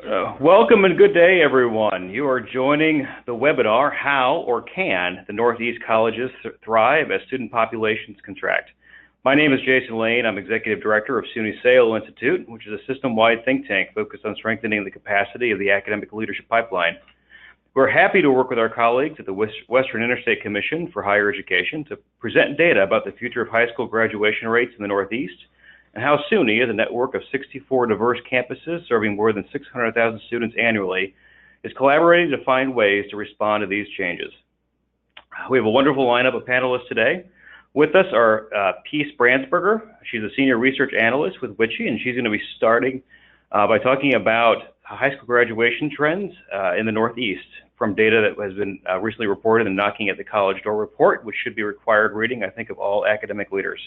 Welcome and good day, everyone. You are joining the webinar, How or Can the Northeast Colleges Thrive as Student Populations Contract? My name is Jason Lane. I'm Executive Director of SUNY Data Institute, which is a system-wide think tank focused on strengthening the capacity of the academic leadership pipeline. We're happy to work with our colleagues at the Western Interstate Commission for Higher Education to present data about the future of high school graduation rates in the Northeast, and how SUNY, as a network of 64 diverse campuses serving more than 600,000 students annually, is collaborating to find ways to respond to these changes. We have a wonderful lineup of panelists today. With us are Peace Brandsberger. She's a senior research analyst with WICHE, and she's going to be starting by talking about high school graduation trends in the Northeast from data that has been recently reported in the Knocking at the College Door report, which should be required reading, I think, of all academic leaders.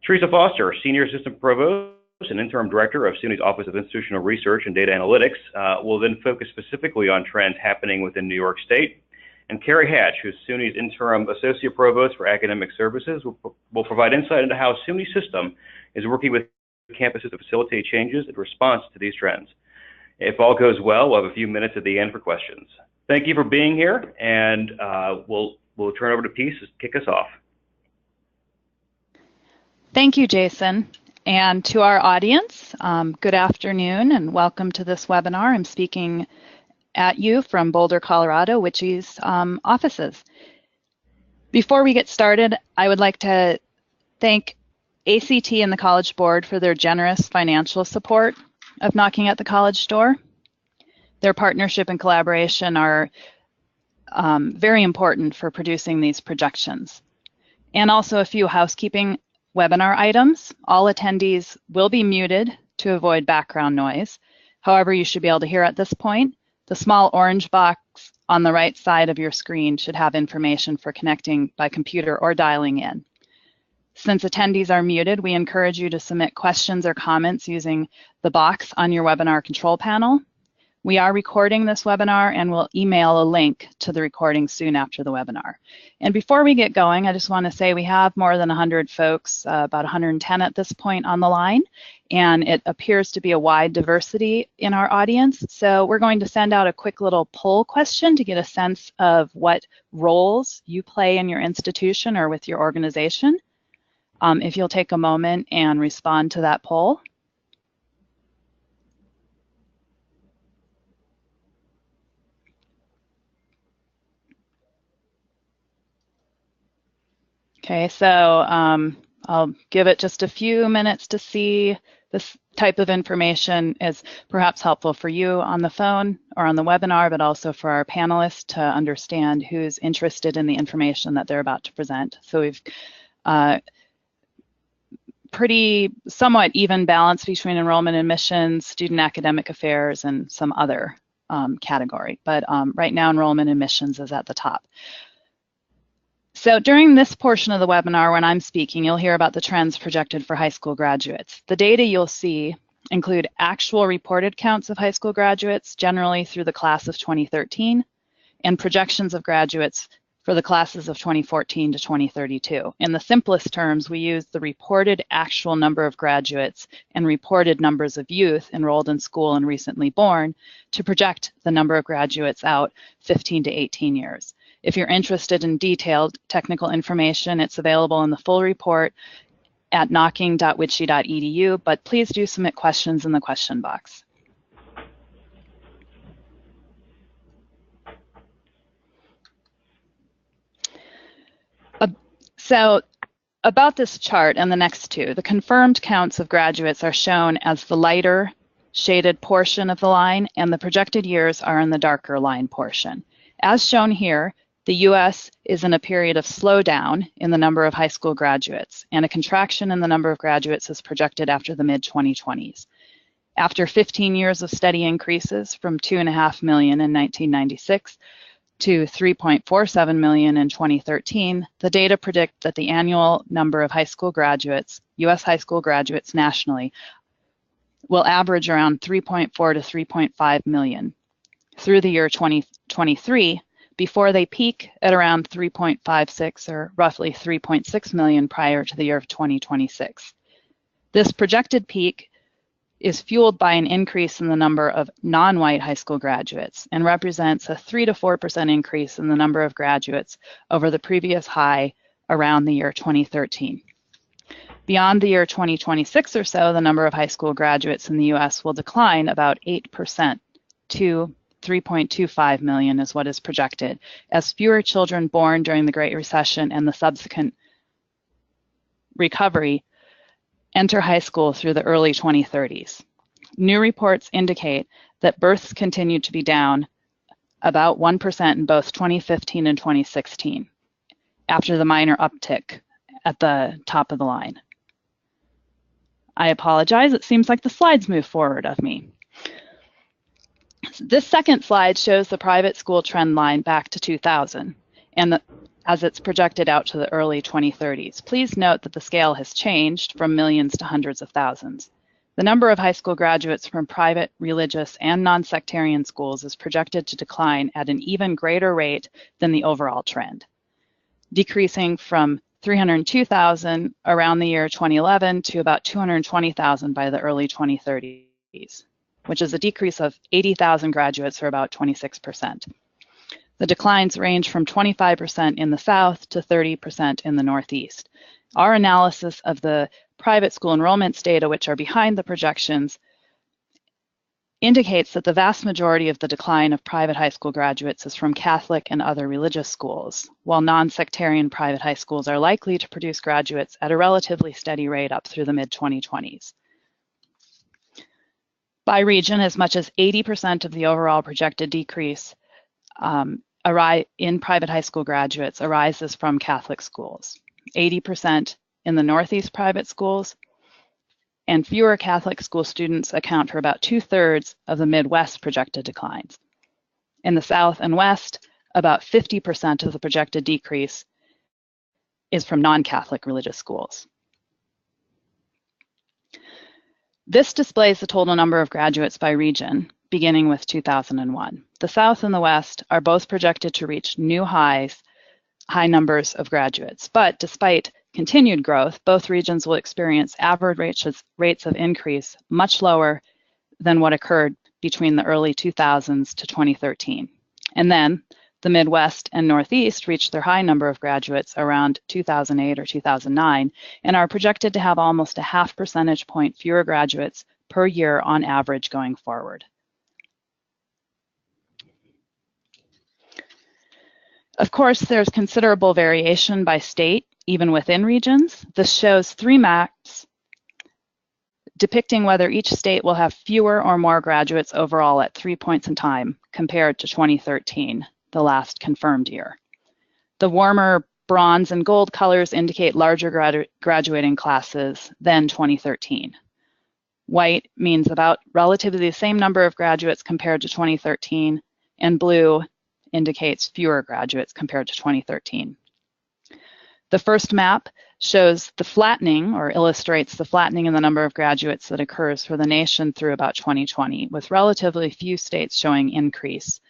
Teresa Foster, Senior Assistant Provost and Interim Director of SUNY's Office of Institutional Research and Data Analytics, will then focus specifically on trends happening within New York State. And Carrie Hatch, who's SUNY's Interim Associate Provost for Academic Services, will provide insight into how SUNY's system is working with campuses to facilitate changes in response to these trends. If all goes well, we'll have a few minutes at the end for questions. Thank you for being here, and we'll turn over to Peace to kick us off. Thank you, Jason. And to our audience, good afternoon and welcome to this webinar. I'm speaking at you from Boulder, Colorado, WICHE's offices. Before we get started, I would like to thank ACT and the College Board for their generous financial support of Knocking at the College Door. Their partnership and collaboration are very important for producing these projections. And also a few housekeeping webinar items. All attendees will be muted to avoid background noise. However, you should be able to hear at this point. The small orange box on the right side of your screen should have information for connecting by computer or dialing in. Since attendees are muted, we encourage you to submit questions or comments using the box on your webinar control panel. We are recording this webinar and we'll email a link to the recording soon after the webinar. And before we get going, I just want to say we have more than 100 folks, about 110 at this point on the line, and it appears to be a wide diversity in our audience. So we're going to send out a quick little poll question to get a sense of what roles you play in your institution or with your organization. If you'll take a moment and respond to that poll. Okay, so I'll give it just a few minutes to see. This type of information is perhaps helpful for you on the phone or on the webinar, but also for our panelists to understand who's interested in the information that they're about to present. So we've pretty somewhat even balance between enrollment admissions, student academic affairs, and some other category. But right now, enrollment admissions is at the top. So during this portion of the webinar, when I'm speaking, you'll hear about the trends projected for high school graduates. The data you'll see include actual reported counts of high school graduates, generally through the class of 2013, and projections of graduates for the classes of 2014 to 2032. In the simplest terms, we use the reported actual number of graduates and reported numbers of youth enrolled in school and recently born to project the number of graduates out 15 to 18 years. If you're interested in detailed technical information, it's available in the full report at knocking.wiche.edu, but please do submit questions in the question box. So about this chart and the next two, the confirmed counts of graduates are shown as the lighter shaded portion of the line, and the projected years are in the darker line portion. As shown here, the U.S. is in a period of slowdown in the number of high school graduates, and a contraction in the number of graduates is projected after the mid-2020s. After 15 years of steady increases from 2.5 million in 1996 to 3.47 million in 2013, the data predict that the annual number of high school graduates, U.S. high school graduates nationally, will average around 3.4 to 3.5 million through the year 2023, before they peak at around 3.56 or roughly 3.6 million prior to the year of 2026. This projected peak is fueled by an increase in the number of non-white high school graduates and represents a 3 to 4% increase in the number of graduates over the previous high around the year 2013. Beyond the year 2026 or so, the number of high school graduates in the U.S. will decline about 8% to 3.25 million is what is projected, as fewer children born during the Great Recession and the subsequent recovery enter high school through the early 2030s. New reports indicate that births continue to be down about 1% in both 2015 and 2016, after the minor uptick at the top of the line. I apologize, it seems like the slides move forward of me. This second slide shows the private school trend line back to 2000, and as it's projected out to the early 2030s. Please note that the scale has changed from millions to hundreds of thousands. The number of high school graduates from private, religious, and non-sectarian schools is projected to decline at an even greater rate than the overall trend, decreasing from 302,000 around the year 2011 to about 220,000 by the early 2030s, which is a decrease of 80,000 graduates, or about 26%. The declines range from 25% in the South to 30% in the Northeast. Our analysis of the private school enrollments data, which are behind the projections, indicates that the vast majority of the decline of private high school graduates is from Catholic and other religious schools, while non-sectarian private high schools are likely to produce graduates at a relatively steady rate up through the mid-2020s. By region, as much as 80% of the overall projected decrease in private high school graduates arises from Catholic schools, 80% in the Northeast private schools, and fewer Catholic school students account for about 2/3 of the Midwest projected declines. In the South and West, about 50% of the projected decrease is from non-Catholic religious schools. This displays the total number of graduates by region, beginning with 2001. The South and the West are both projected to reach new high numbers of graduates, but despite continued growth, both regions will experience average rates of increase much lower than what occurred between the early 2000s to 2013. And then the Midwest and Northeast reached their high number of graduates around 2008 or 2009 and are projected to have almost a 0.5 percentage point fewer graduates per year on average going forward. Of course, there's considerable variation by state, even within regions. This shows 3 maps depicting whether each state will have fewer or more graduates overall at 3 points in time compared to 2013, the last confirmed year. The warmer bronze and gold colors indicate larger graduating classes than 2013. White means about relatively the same number of graduates compared to 2013, and blue indicates fewer graduates compared to 2013. The first map shows the flattening, or illustrates the flattening in the number of graduates that occurs for the nation through about 2020, with relatively few states showing increase,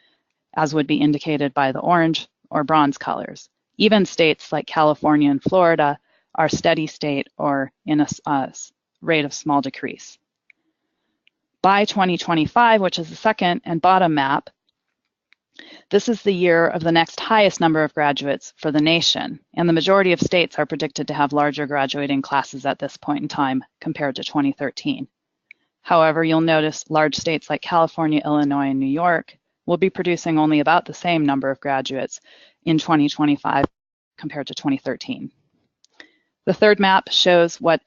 as would be indicated by the orange or bronze colors. Even states like California and Florida are steady state or in a rate of small decrease. By 2025, which is the second and bottom map, this is the year of the next highest number of graduates for the nation, and the majority of states are predicted to have larger graduating classes at this point in time compared to 2013. However, you'll notice large states like California, Illinois, and New York will be producing only about the same number of graduates in 2025 compared to 2013. The third map shows what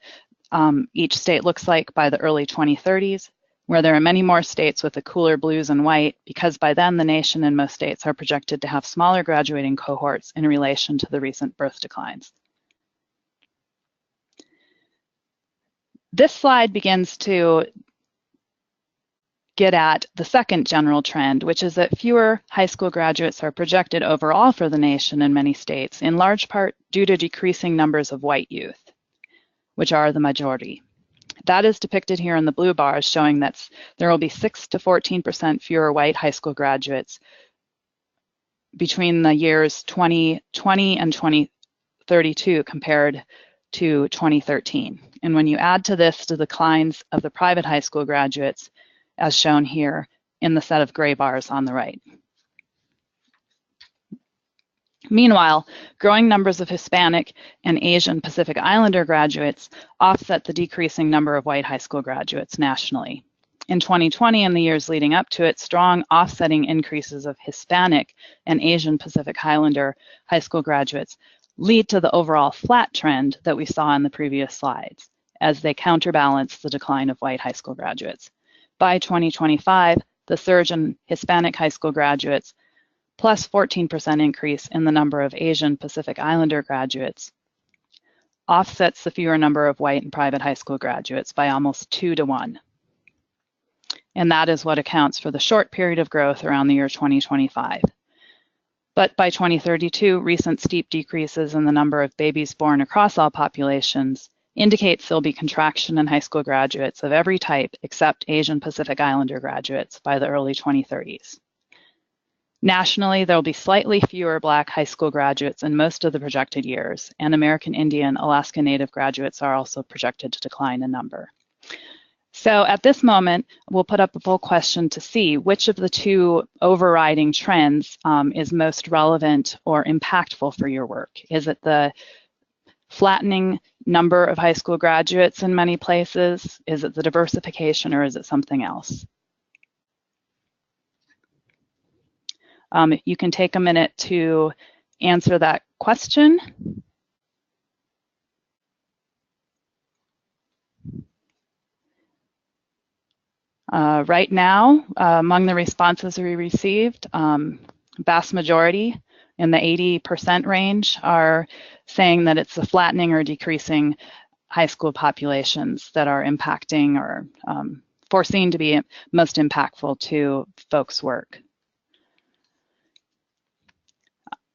each state looks like by the early 2030s, where there are many more states with the cooler blues and white, because by then the nation and most states are projected to have smaller graduating cohorts in relation to the recent birth declines. This slide begins to get at the second general trend, which is that fewer high school graduates are projected overall for the nation in many states, in large part due to decreasing numbers of white youth, which are the majority. That is depicted here in the blue bars, showing that there will be 6 to 14% fewer white high school graduates between the years 2020 and 2032 compared to 2013. And when you add to this the declines of the private high school graduates, as shown here in the set of gray bars on the right. Meanwhile, growing numbers of Hispanic and Asian Pacific Islander graduates offset the decreasing number of white high school graduates nationally. In 2020 and the years leading up to it, strong offsetting increases of Hispanic and Asian Pacific Islander high school graduates lead to the overall flat trend that we saw in the previous slides, as they counterbalance the decline of white high school graduates. By 2025, the surge in Hispanic high school graduates plus 14% increase in the number of Asian Pacific Islander graduates offsets the fewer number of white and private high school graduates by almost 2 to 1. And that is what accounts for the short period of growth around the year 2025. But by 2032, recent steep decreases in the number of babies born across all populations indicates there'll be contraction in high school graduates of every type except Asian Pacific Islander graduates by the early 2030s. Nationally, there will be slightly fewer Black high school graduates in most of the projected years, and American Indian, Alaska Native graduates are also projected to decline in number. So at this moment, we'll put up a poll question to see which of the two overriding trends is most relevant or impactful for your work. Is it the flattening number of high school graduates in many places? Is it the diversification, or is it something else? You can take a minute to answer that question. Right now, among the responses we received, vast majority in the 80% range are saying that it's the flattening or decreasing high school populations that are impacting or foreseen to be most impactful to folks' work.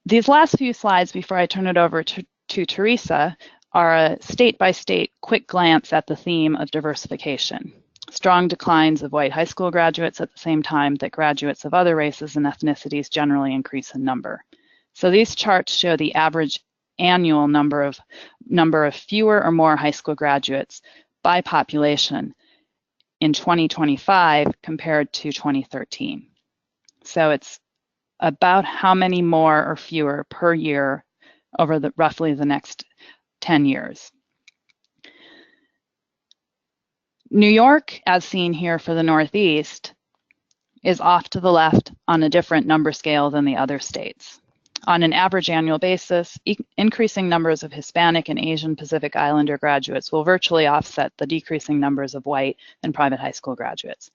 These last few slides before I turn it over to Teresa are a state-by-state quick glance at the theme of diversification. Strong declines of white high school graduates at the same time that graduates of other races and ethnicities generally increase in number. So these charts show the average annual number of fewer or more high school graduates by population in 2025 compared to 2013. So it's about how many more or fewer per year over roughly the next 10 years. New York, as seen here for the Northeast, is off to the left on a different number scale than the other states. On an average annual basis, increasing numbers of Hispanic and Asian Pacific Islander graduates will virtually offset the decreasing numbers of white and private high school graduates.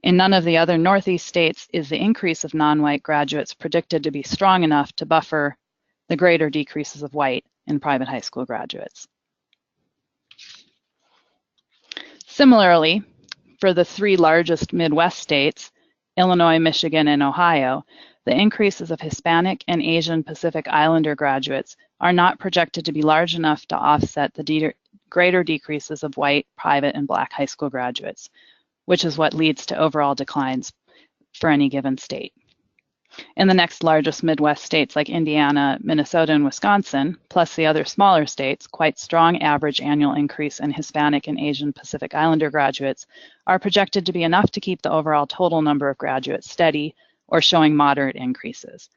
In none of the other Northeast states is the increase of non-white graduates predicted to be strong enough to buffer the greater decreases of white and private high school graduates. Similarly, for the three largest Midwest states, Illinois, Michigan, and Ohio, the increases of Hispanic and Asian Pacific Islander graduates are not projected to be large enough to offset the greater decreases of white, private, and Black high school graduates, which is what leads to overall declines for any given state. In the next largest Midwest states like Indiana, Minnesota, and Wisconsin, plus the other smaller states, quite strong average annual increase in Hispanic and Asian Pacific Islander graduates are projected to be enough to keep the overall total number of graduates steady or showing moderate increases.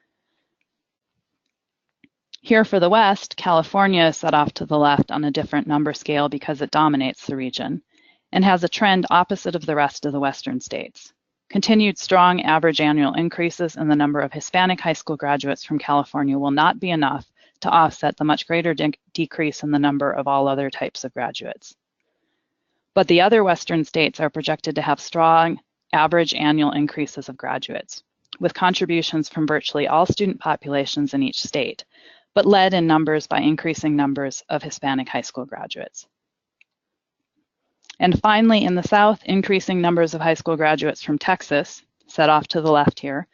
Here for the West, California is set off to the left on a different number scale because it dominates the region and has a trend opposite of the rest of the Western states. Continued strong average annual increases in the number of Hispanic high school graduates from California will not be enough to offset the much greater decrease in the number of all other types of graduates. But the other Western states are projected to have strong average annual increases of graduates, with contributions from virtually all student populations in each state, but led in numbers by increasing numbers of Hispanic high school graduates. And finally, in the South, increasing numbers of high school graduates from Texas, set off to the left here,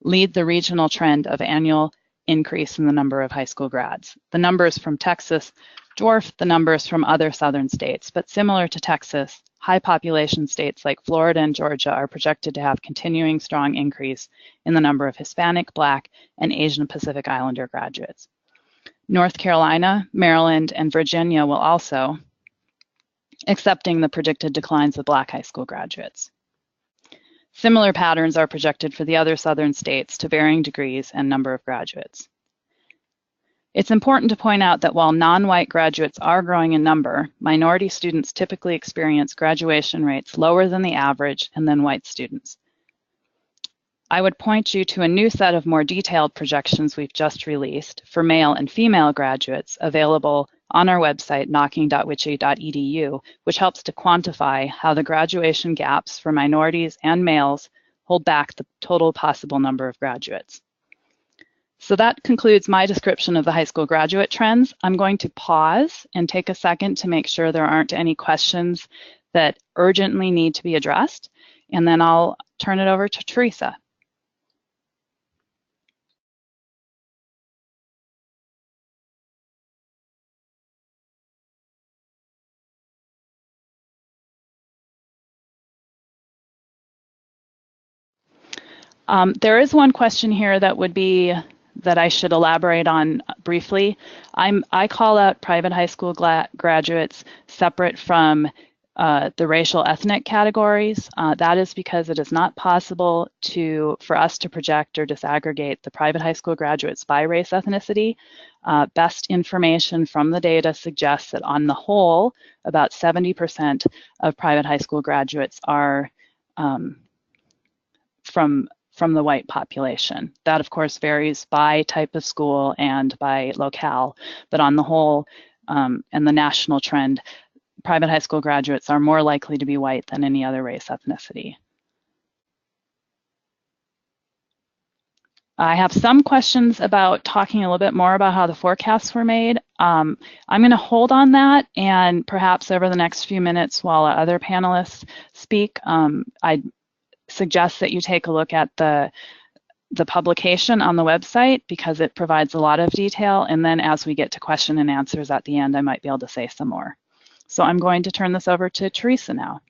lead the regional trend of annual increase in the number of high school grads. The numbers from Texas dwarf the numbers from other southern states, but similar to Texas, high population states like Florida and Georgia are projected to have continuing strong increase in the number of Hispanic, Black, and Asian Pacific Islander graduates. North Carolina, Maryland, and Virginia will also, accepting the predicted declines of Black high school graduates. Similar patterns are projected for the other southern states to varying degrees and number of graduates. It's important to point out that while non-white graduates are growing in number, minority students typically experience graduation rates lower than the average and than white students. I would point you to a new set of more detailed projections we've just released for male and female graduates available on our website, knocking.wiche.edu, which helps to quantify how the graduation gaps for minorities and males hold back the total possible number of graduates. So that concludes my description of the high school graduate trends. I'm going to pause and take a second to make sure there aren't any questions that urgently need to be addressed, and then I'll turn it over to Teresa. There is one question here that I should elaborate on briefly. I call out private high school graduates separate from the racial ethnic categories. That is because it is not possible for us to project or disaggregate the private high school graduates by race ethnicity. Best information from the data suggests that on the whole, about 70% of private high school graduates are from the white population. That, of course, varies by type of school and by locale, but on the whole, and the national trend, private high school graduates are more likely to be white than any other race ethnicity. I have some questions about talking a little bit more about how the forecasts were made. I'm going to hold on that, and perhaps over the next few minutes while other panelists speak, I suggest that you take a look at the publication on the website because it provides a lot of detail, and then as we get to question and answers at the end, I might be able to say some more. So I'm going to turn this over to Teresa now.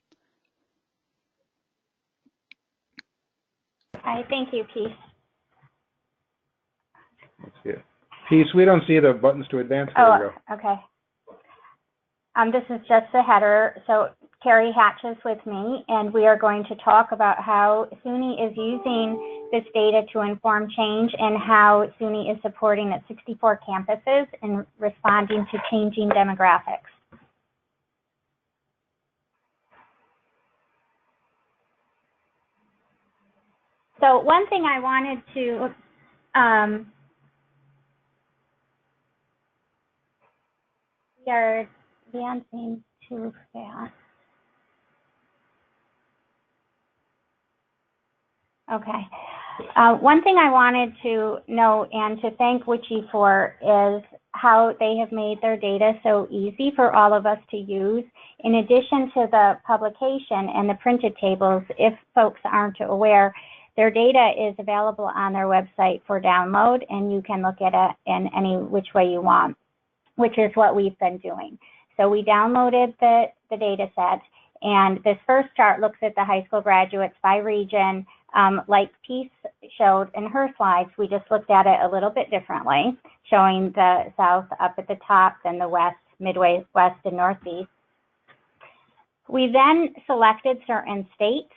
Hi, thank you, Peace. Let's see it. Peace, we don't see the buttons to advance. There we go. Okay. This is just the header. So Carrie Hatch is with me, and we are going to talk about how SUNY is using this data to inform change and how SUNY is supporting its 64 campuses in responding to changing demographics. So one thing I wanted to we are advancing too fast. Okay. One thing I wanted to note and to thank WICHE for is how they have made their data so easy for all of us to use. In addition to the publication and the printed tables, if folks aren't aware, their data is available on their website for download, and you can look at it in any which way you want, which is what we've been doing. So we downloaded the data set, and this first chart looks at the high school graduates by region. Like Peace showed in her slides, we just looked at it a little bit differently, showing the South up at the top, then the West, Midwest, and Northeast. We then selected certain states.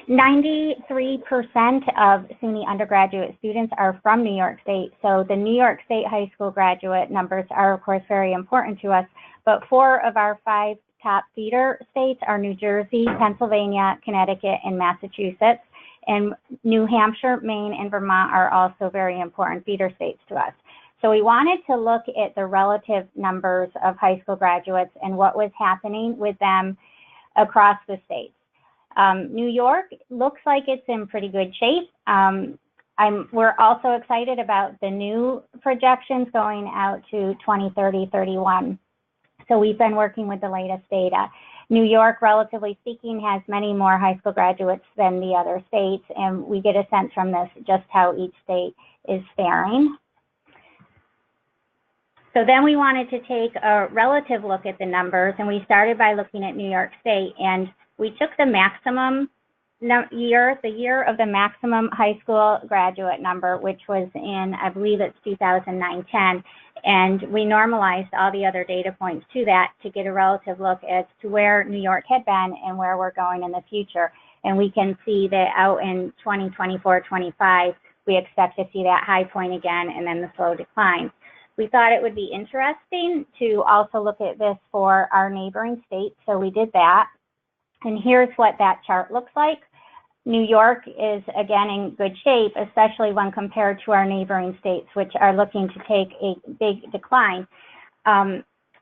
93% of SUNY undergraduate students are from New York State, so the New York State high school graduate numbers are, of course, very important to us, but 4 of our 5 top feeder states are New Jersey, Pennsylvania, Connecticut, and Massachusetts, and New Hampshire, Maine, and Vermont are also very important feeder states to us. So we wanted to look at the relative numbers of high school graduates and what was happening with them across the states. New York looks like it's in pretty good shape. We're also excited about the new projections going out to 2030-31. So we've been working with the latest data. New York, relatively speaking, has many more high school graduates than the other states, and we get a sense from this just how each state is faring. So then we wanted to take a relative look at the numbers, and we started by looking at New York State, and we took the maximum year, the year of the maximum high school graduate number, which was in, I believe it's 2009-10, and we normalized all the other data points to that to get a relative look as to where New York had been and where we're going in the future. And we can see that out in 2024-25, we expect to see that high point again and then the slow decline. We thought it would be interesting to also look at this for our neighboring states, so we did that. And here's what that chart looks like. New York is again in good shape, especially when compared to our neighboring states, which are looking to take a big decline.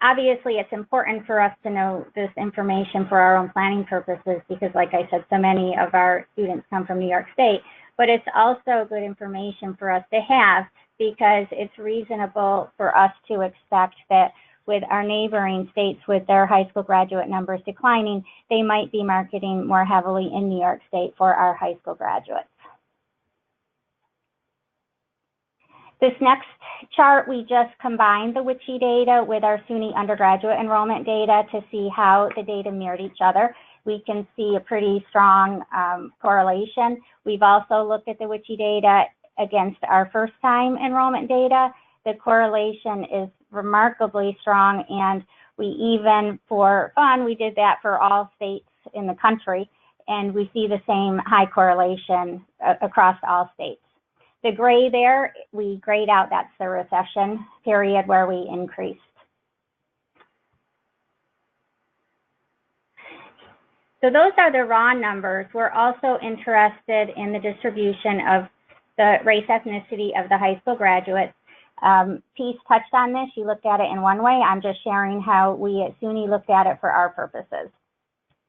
Obviously, it's important for us to know this information for our own planning purposes because, like I said, so many of our students come from New York State, but it's also good information for us to have because it's reasonable for us to expect that with our neighboring states with their high school graduate numbers declining, they might be marketing more heavily in New York State for our high school graduates. This next chart, we just combined the WICHE data with our SUNY undergraduate enrollment data to see how the data mirrored each other. We can see a pretty strong correlation. We've also looked at the WICHE data against our first-time enrollment data. The correlation is remarkably strong, and we even, for fun, we did that for all states in the country, and we see the same high correlation across all states. The gray there, we grayed out, that's the recession period where we increased. So those are the raw numbers. We're also interested in the distribution of the race ethnicity of the high school graduates. Peace touched on this. You looked at it in one way. I'm just sharing how we at SUNY looked at it for our purposes.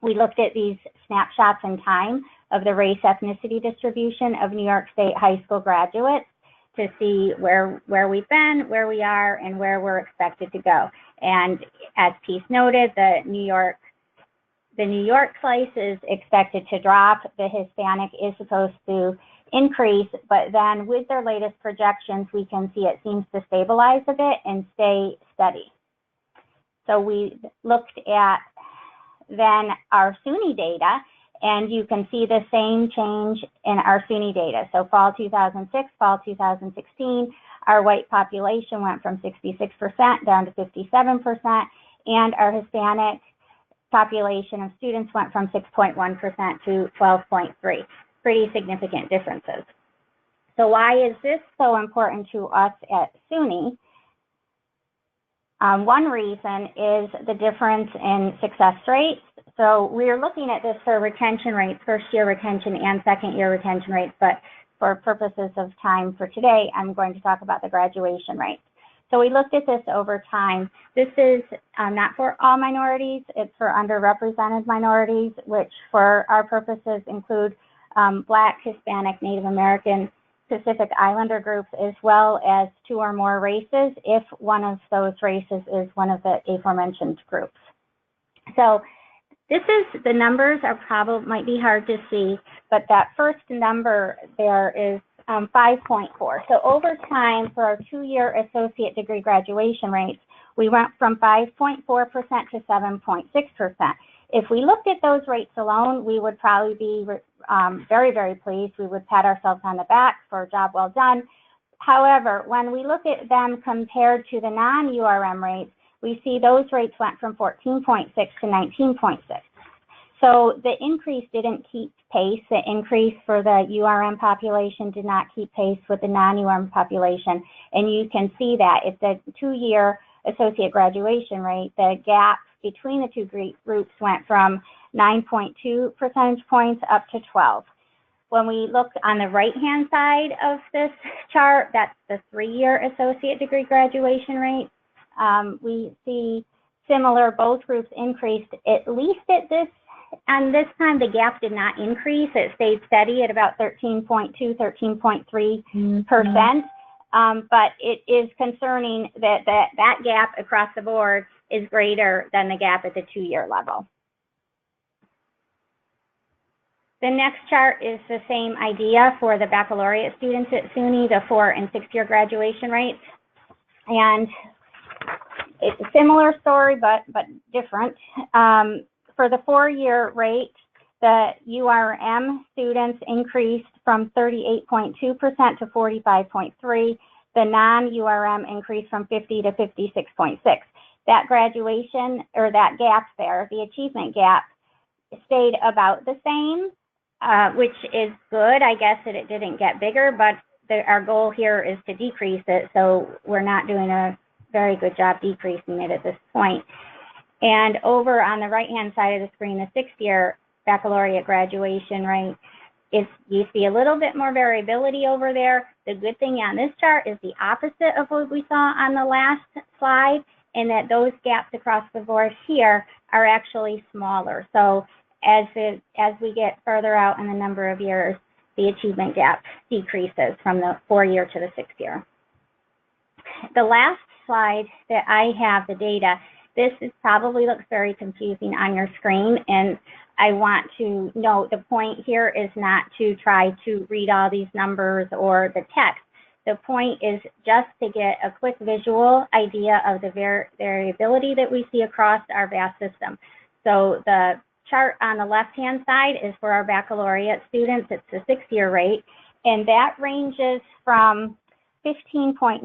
We looked at these snapshots in time of the race ethnicity distribution of New York State high school graduates to see where we've been, where we are, and where we're expected to go. And as Peace noted, the New York slice is expected to drop. The Hispanic is supposed to increase, but then with their latest projections, we can see it seems to stabilize a bit and stay steady. So we looked at then our SUNY data, and you can see the same change in our SUNY data. So fall 2006, fall 2016, our white population went from 66% down to 57%, and our Hispanic population of students went from 6.1% to 12.3%. Pretty significant differences. So why is this so important to us at SUNY? One reason is the difference in success rates. So we're looking at this for retention rates, first year retention and second year retention rates, but for purposes of time for today, I'm going to talk about the graduation rates. So we looked at this over time. This is not for all minorities, it's for underrepresented minorities, which for our purposes include Black, Hispanic, Native American, Pacific Islander groups, as well as 2 or more races if one of those races is one of the aforementioned groups. So this is, the numbers are probably, might be hard to see, but that first number there is 5.4. So over time, for our 2-year associate degree graduation rates, we went from 5.4% to 7.6%. If we looked at those rates alone, we would probably be very, very pleased. We would pat ourselves on the back for a job well done. However, when we look at them compared to the non-URM rates, we see those rates went from 14.6 to 19.6. So the increase didn't keep pace. The increase for the URM population did not keep pace with the non-URM population. And you can see that if the 2-year associate graduation rate, the gap between the two groups went from 9.2 percentage points up to 12. When we look on the right-hand side of this chart, that's the 3-year associate degree graduation rate. We see similar, both groups increased at least at this, and this time the gap did not increase. It stayed steady at about 13.2, 13.3%. But it is concerning that that gap across the board is greater than the gap at the 2-year level. The next chart is the same idea for the baccalaureate students at SUNY, the 4- and 6-year graduation rates. And it's a similar story, but different. For the 4-year rate, The URM students increased from 38.2% to 45.3%. The non-URM increased from 50 to 56.6. That graduation, or that gap there, the achievement gap, stayed about the same, which is good. I guess that it didn't get bigger, but our goal here is to decrease it, so we're not doing a very good job decreasing it at this point. And over on the right-hand side of the screen, the sixth-year baccalaureate graduation rate, you see a little bit more variability over there. The good thing on this chart is the opposite of what we saw on the last slide, and that those gaps across the board here are actually smaller. So as we get further out in the number of years, the achievement gap decreases from the 4-year to the 6-year. The last slide that I have, the data, this probably looks very confusing on your screen, and I want to note the point here is not to try to read all these numbers or the text. The point is just to get a quick visual idea of the variability that we see across our vast system. So the chart on the left-hand side is for our baccalaureate students. It's the 6-year rate, and that ranges from 15.9%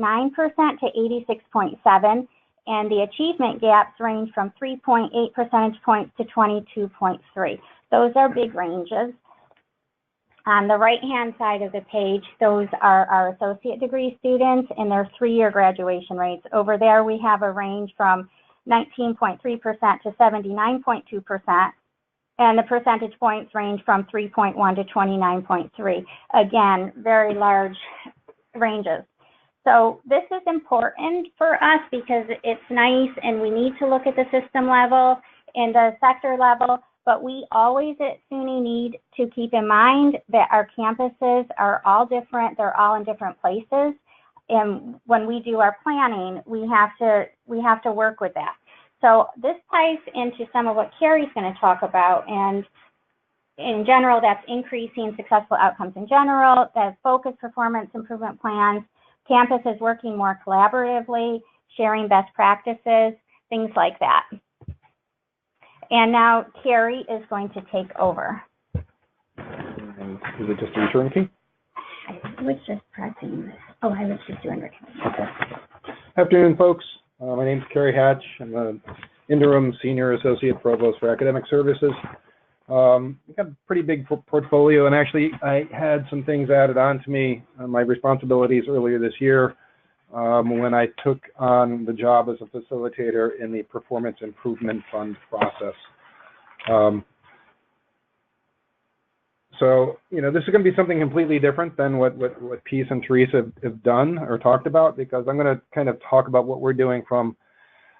to 86.7%. And the achievement gaps range from 3.8 percentage points to 22.3. Those are big ranges. On the right-hand side of the page, those are our associate degree students and their 3-year graduation rates. Over there, we have a range from 19.3% to 79.2%, and the percentage points range from 3.1 to 29.3. Again, very large ranges. So this is important for us because it's nice, and we need to look at the system level and the sector level, but we always at SUNY need to keep in mind that our campuses are all different. They're all in different places. And when we do our planning, we have to work with that. So this ties into some of what Carrie's going to talk about, and in general, that's increasing successful outcomes in general, that's focused performance improvement plans, campuses working more collaboratively, sharing best practices, things like that. And now Carrie is going to take over. And is it just the return key? I was just pressing this. Oh, I was just doing return. Okay. Afternoon, folks. My name is Carrie Hatch. I'm the interim senior associate provost for academic services. We've got a pretty big portfolio, and actually I had some things added on to me, my responsibilities earlier this year when I took on the job as a facilitator in the Performance Improvement Fund process. So, you know, this is going to be something completely different than what Peace and Teresa have done or talked about, because I'm going to kind of talk about what we're doing from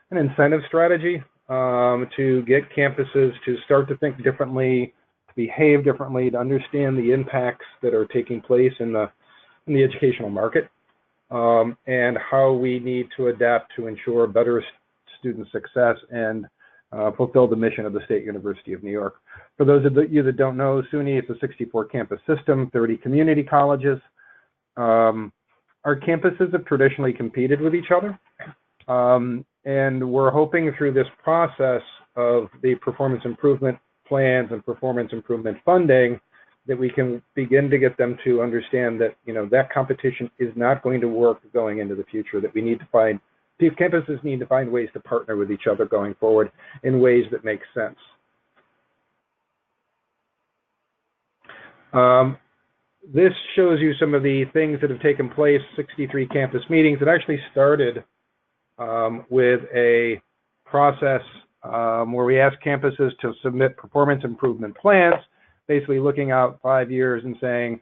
an incentive strategy to get campuses to start to think differently, to behave differently, to understand the impacts that are taking place in the educational market, and how we need to adapt to ensure better student success and fulfill the mission of the State University of New York. For those of you that don't know, SUNY is a 64 campus system, 30 community colleges. Our campuses have traditionally competed with each other. And we're hoping through this process of the performance improvement plans and performance improvement funding that we can begin to get them to understand that, you know, that competition is not going to work going into the future, that we need to find, these campuses need to find ways to partner with each other going forward in ways that make sense. This shows you some of the things that have taken place, 63 campus meetings. It actually started with a process where we asked campuses to submit performance improvement plans, basically looking out 5 years and saying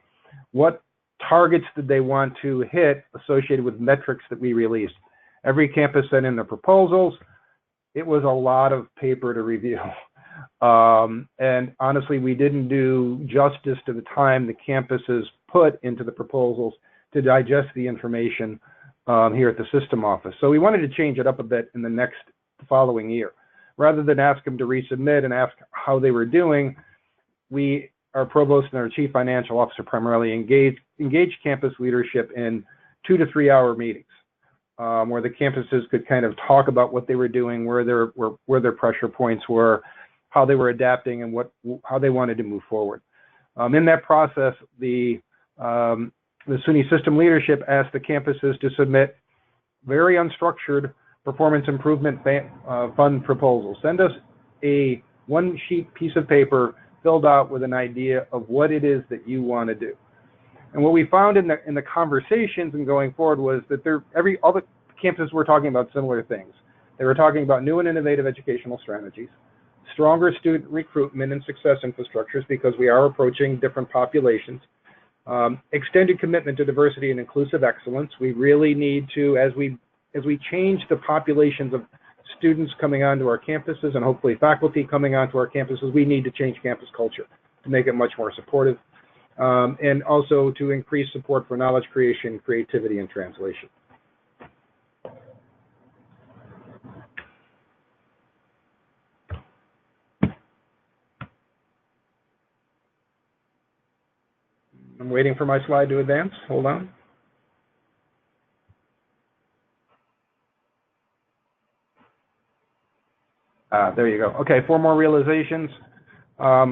what targets did they want to hit associated with metrics that we released. Every campus sent in their proposals. It was a lot of paper to review. And honestly, we didn't do justice to the time the campuses put into the proposals to digest the information here at the system office. So we wanted to change it up a bit in the following year. Rather than ask them to resubmit and ask how they were doing, our provost and our chief financial officer primarily engaged campus leadership in 2 to 3 hour meetings where the campuses could kind of talk about what they were doing, where their pressure points were, how they were adapting and how they wanted to move forward. In that process, the SUNY system leadership asked the campuses to submit very unstructured performance improvement fund proposals. Send us a one-sheet piece of paper filled out with an idea of what it is that you want to do. And what we found in the conversations and going forward was that all the campuses were talking about similar things. They were talking about new and innovative educational strategies, stronger student recruitment and success infrastructures because we are approaching different populations, extended commitment to diversity and inclusive excellence. We really need to, as we change the populations of students coming onto our campuses and hopefully faculty coming onto our campuses, we need to change campus culture to make it much more supportive, and also to increase support for knowledge creation, creativity, and translation. I'm waiting for my slide to advance. Hold on. There you go. Okay, 4 more realizations.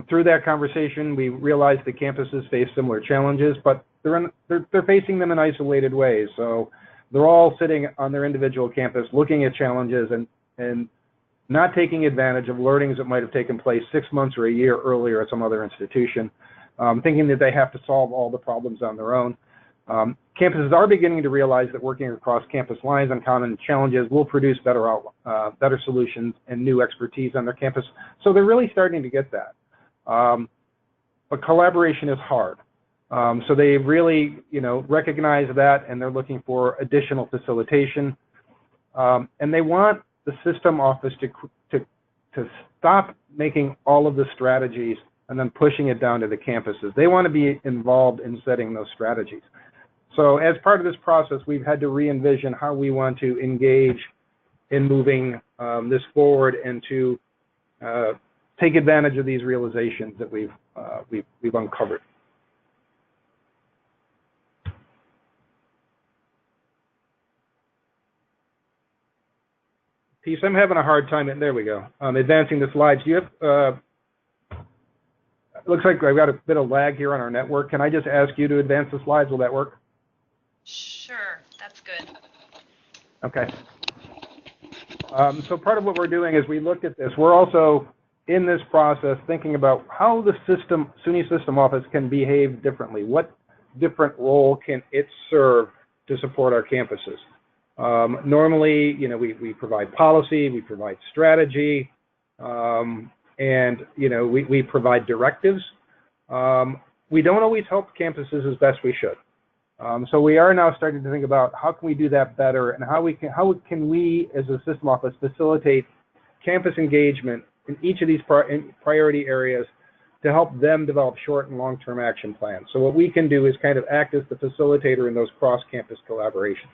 Through that conversation, we realized that campuses face similar challenges, but they're facing them in isolated ways. So they're all sitting on their individual campus, looking at challenges and not taking advantage of learnings that might have taken place 6 months or a year earlier at some other institution, thinking that they have to solve all the problems on their own. Campuses are beginning to realize that working across campus lines on common challenges will produce better solutions and new expertise on their campus. So they're really starting to get that. But collaboration is hard. So they really, recognize that, and they're looking for additional facilitation. And they want the system office to stop making all of the strategies and then pushing it down to the campuses. They want to be involved in setting those strategies. So as part of this process, we've had to re-envision how we want to engage in moving this forward and to take advantage of these realizations that we've uncovered. Peace, I'm having a hard time, and there we go. Advancing the slides. Do you have, looks like I've got a bit of lag here on our network. Can I just ask you to advance the slides? Will that work? Sure, that's good. Okay. So part of what we're doing is we looked at this. We're also in this process thinking about how the SUNY system office can behave differently. What different role can it serve to support our campuses? Normally, we provide policy, we provide strategy, and we provide directives. We don't always help campuses as best we should. So we are now starting to think about how can we do that better, and how can we as a system office facilitate campus engagement in each of these priority areas to help them develop short and long-term action plans. So what we can do is kind of act as the facilitator in those cross-campus collaborations.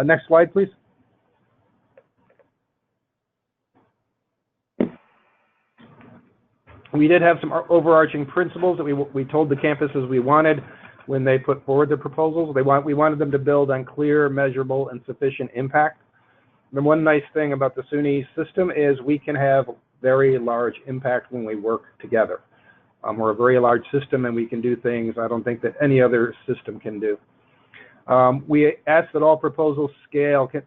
Next slide, please. We did have some overarching principles that we told the campuses we wanted when they put forward their proposals. We wanted them to build on clear, measurable, and sufficient impact. The one nice thing about the SUNY system is we can have very large impact when we work together. We're a very large system, and we can do things I don't think that any other system can do. We asked that all proposals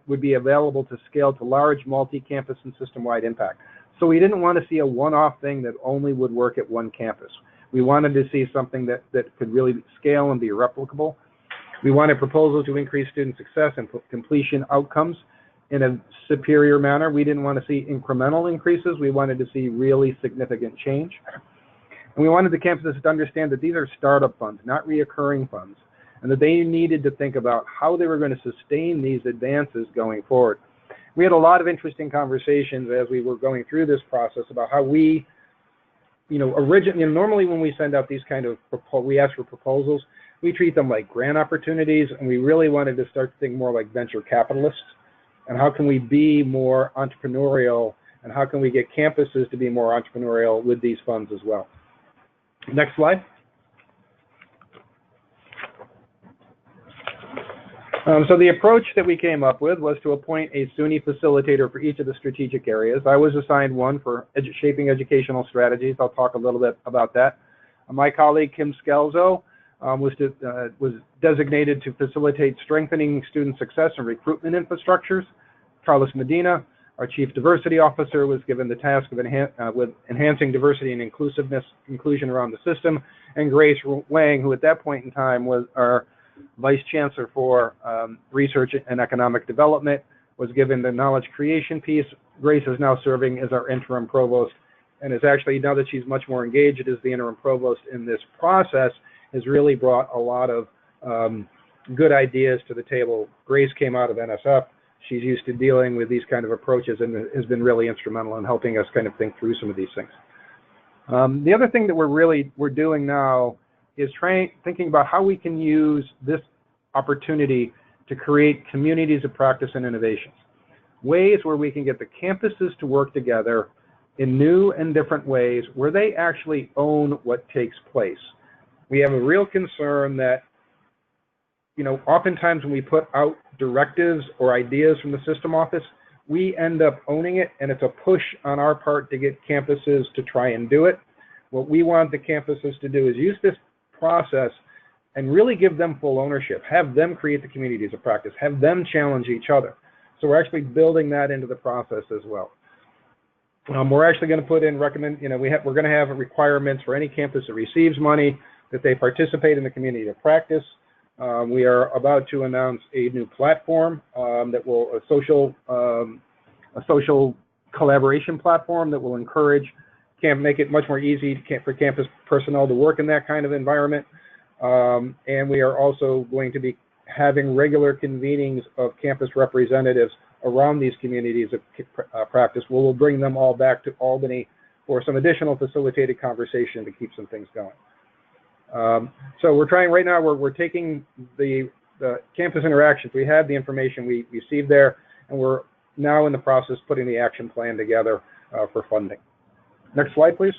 would be available to scale to large multi-campus and system-wide impact. So we didn't want to see a one-off thing that only would work at one campus. We wanted to see something that could really scale and be replicable. We wanted proposals to increase student success and completion outcomes in a superior manner. We didn't want to see incremental increases. We wanted to see really significant change. And we wanted the campuses to understand that these are startup funds, not reoccurring funds, and that they needed to think about how they were going to sustain these advances going forward. We had a lot of interesting conversations as we were going through this process about how we, normally when we send out these kind of, we ask for proposals, we treat them like grant opportunities, and we really wanted to start to think more like venture capitalists, and how can we be more entrepreneurial, and how can we get campuses to be more entrepreneurial with these funds as well. Next slide. So the approach that we came up with was to appoint a SUNY facilitator for each of the strategic areas. I was assigned one for shaping educational strategies. I'll talk a little bit about that. My colleague, Kim Scalzo, was designated to facilitate strengthening student success and recruitment infrastructures. Carlos Medina, our Chief Diversity Officer, was given the task of enhancing diversity and inclusion around the system. And Grace Wang, who at that point in time was our Vice Chancellor for Research and Economic Development, was given the knowledge creation piece. Grace is now serving as our interim provost, and is actually, now that she's much more engaged as the interim provost in this process, has really brought a lot of good ideas to the table. Grace came out of NSF. She's used to dealing with these kind of approaches and has been really instrumental in helping us kind of think through some of these things. The other thing that we're doing now is thinking about how we can use this opportunity to create communities of practice and innovations, ways where we can get the campuses to work together in new and different ways where they actually own what takes place. We have a real concern that, you know, oftentimes when we put out directives or ideas from the system office, we end up owning it, and it's a push on our part to get campuses to try and do it. What we want the campuses to do is use this process and really give them full ownership, have them create the communities of practice, have them challenge each other. So we're actually building that into the process as well. We're actually going to put in we're going to have requirements for any campus that receives money that they participate in the community of practice. We are about to announce a new platform that will a social collaboration platform that will make it much more easy for campus personnel to work in that kind of environment. And we are also going to be having regular convenings of campus representatives around these communities of practice. We'll bring them all back to Albany for some additional facilitated conversation to keep some things going. So we're trying right now, we're taking the campus interactions. We had the information we received there, and we're now in the process of putting the action plan together for funding. Next slide, please.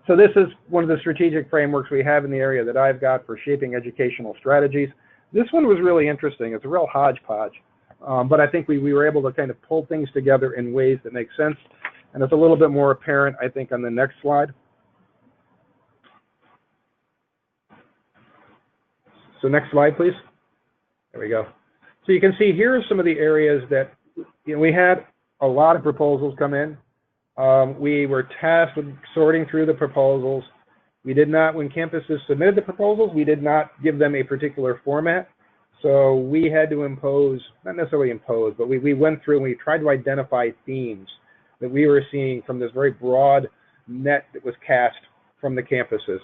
So this is one of the strategic frameworks we have in the area that I've got for shaping educational strategies. This one was really interesting. It's a real hodgepodge, but I think we were able to kind of pull things together in ways that make sense. And it's a little bit more apparent, I think, on the next slide. So next slide, please. There we go. So you can see here are some of the areas that, you know, we had a lot of proposals come in. We were tasked with sorting through the proposals. We did not, when campuses submitted the proposals, we did not give them a particular format. So we had to impose, not necessarily impose, but we went through and we tried to identify themes that we were seeing from this very broad net that was cast from the campuses.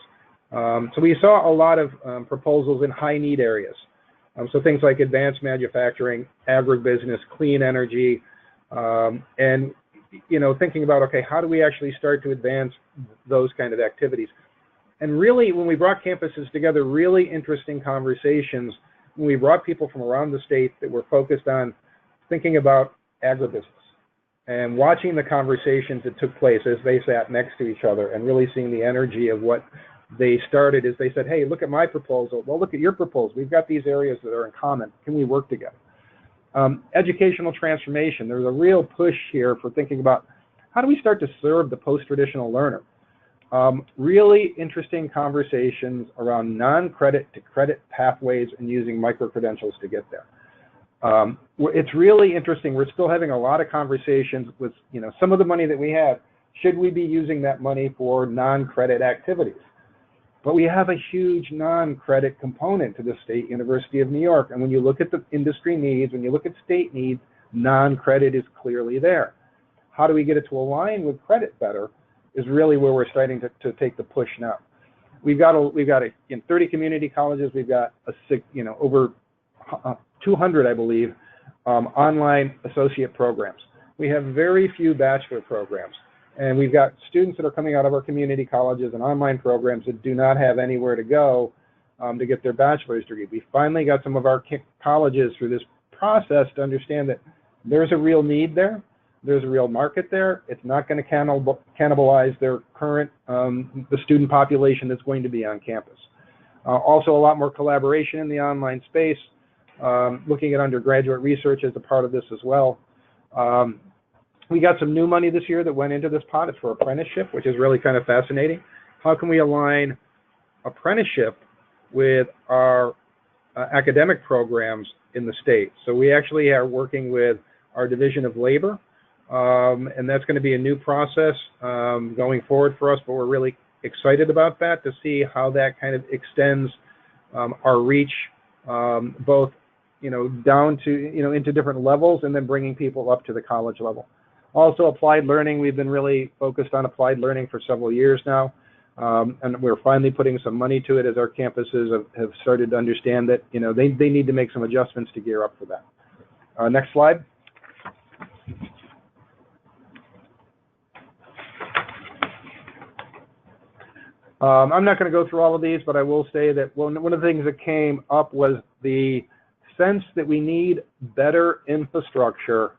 So we saw a lot of proposals in high need areas. So things like advanced manufacturing, agribusiness, clean energy, and, you know, thinking about, okay, how do we actually start to advance those kind of activities? And really, when we brought campuses together, really interesting conversations, when we brought people from around the state that were focused on thinking about agribusiness and watching the conversations that took place as they sat next to each other and really seeing the energy of what they started is they said, hey, look at my proposal. Well, look at your proposal. We've got these areas that are in common. Can we work together? Educational transformation. There's a real push here for thinking about how do we start to serve the post-traditional learner? Really interesting conversations around non-credit to credit pathways and using micro-credentials to get there. It's really interesting. We're still having a lot of conversations with, you know, some of the money that we have. Should we be using that money for non-credit activities? But we have a huge non-credit component to the State University of New York. And when you look at the industry needs, when you look at state needs, non-credit is clearly there. How do we get it to align with credit better is really where we're starting to take the push now. We've got in 30 community colleges, we've got over 200, I believe, online associate programs. We have very few bachelor programs. And we've got students that are coming out of our community colleges and online programs that do not have anywhere to go to get their bachelor's degree. We finally got some of our colleges through this process to understand that there's a real need there. There's a real market there. It's not going to cannibalize their current, the student population that's going to be on campus. Also a lot more collaboration in the online space, looking at undergraduate research as a part of this as well. We got some new money this year that went into this pot. It's for apprenticeship, which is really kind of fascinating. How can we align apprenticeship with our academic programs in the state? So we actually are working with our Division of Labor, and that's going to be a new process going forward for us, but we're really excited about that to see how that kind of extends our reach, both down to into different levels, and then bringing people up to the college level. Also, applied learning. We've been really focused on applied learning for several years now, and we're finally putting some money to it as our campuses have started to understand that they need to make some adjustments to gear up for that. Next slide. I'm not going to go through all of these, but I will say that one of the things that came up was the sense that we need better infrastructure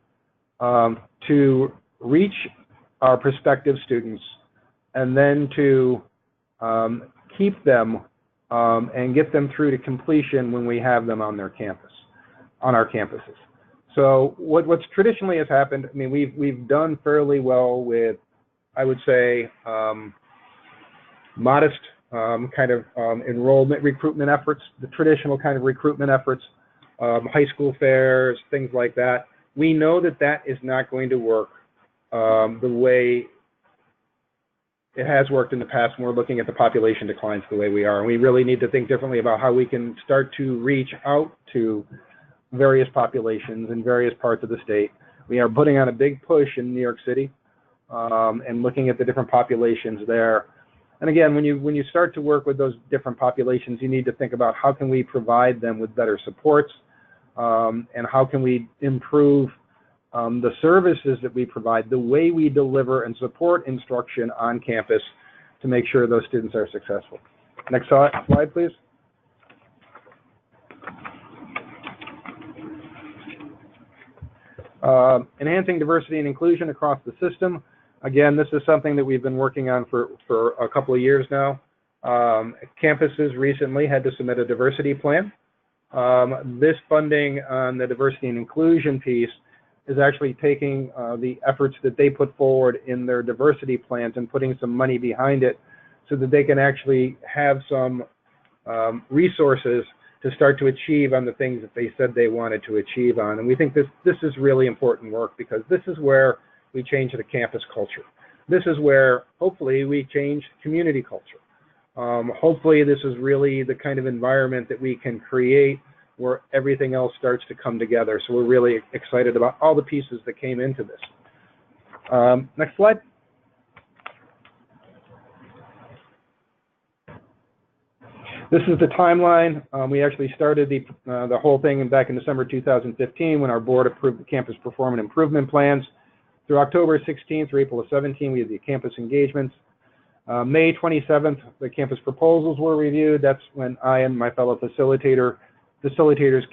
to reach our prospective students, and then to keep them and get them through to completion when we have them on our campuses. So what's traditionally has happened, I mean, we've done fairly well with, I would say, modest kind of enrollment recruitment efforts, the traditional kind of recruitment efforts, high school fairs, things like that. We know that that is not going to work the way it has worked in the past when we're looking at the population declines the way we are. And we really need to think differently about how we can start to reach out to various populations in various parts of the state. We are putting on a big push in New York City and looking at the different populations there. And again, when you start to work with those different populations, you need to think about how can we provide them with better supports, and how can we improve the services that we provide, the way we deliver and support instruction on campus to make sure those students are successful. Next slide, please. Enhancing diversity and inclusion across the system. Again, this is something that we've been working on for a couple of years now. Campuses recently had to submit a diversity plan. This funding on the diversity and inclusion piece is actually taking the efforts that they put forward in their diversity plans and putting some money behind it so that they can actually have some resources to start to achieve on the things that they said they wanted to achieve on. And we think this is really important work, because this is where we change the campus culture. This is where, hopefully, we change community culture. Hopefully, this is really the kind of environment that we can create where everything else starts to come together. So we're really excited about all the pieces that came into this. Next slide. This is the timeline. We actually started the whole thing back in December 2015 when our board approved the campus performance improvement plans. Through October 16th through April 17th, we had the campus engagements. May 27th, the campus proposals were reviewed. That's when I and my fellow facilitators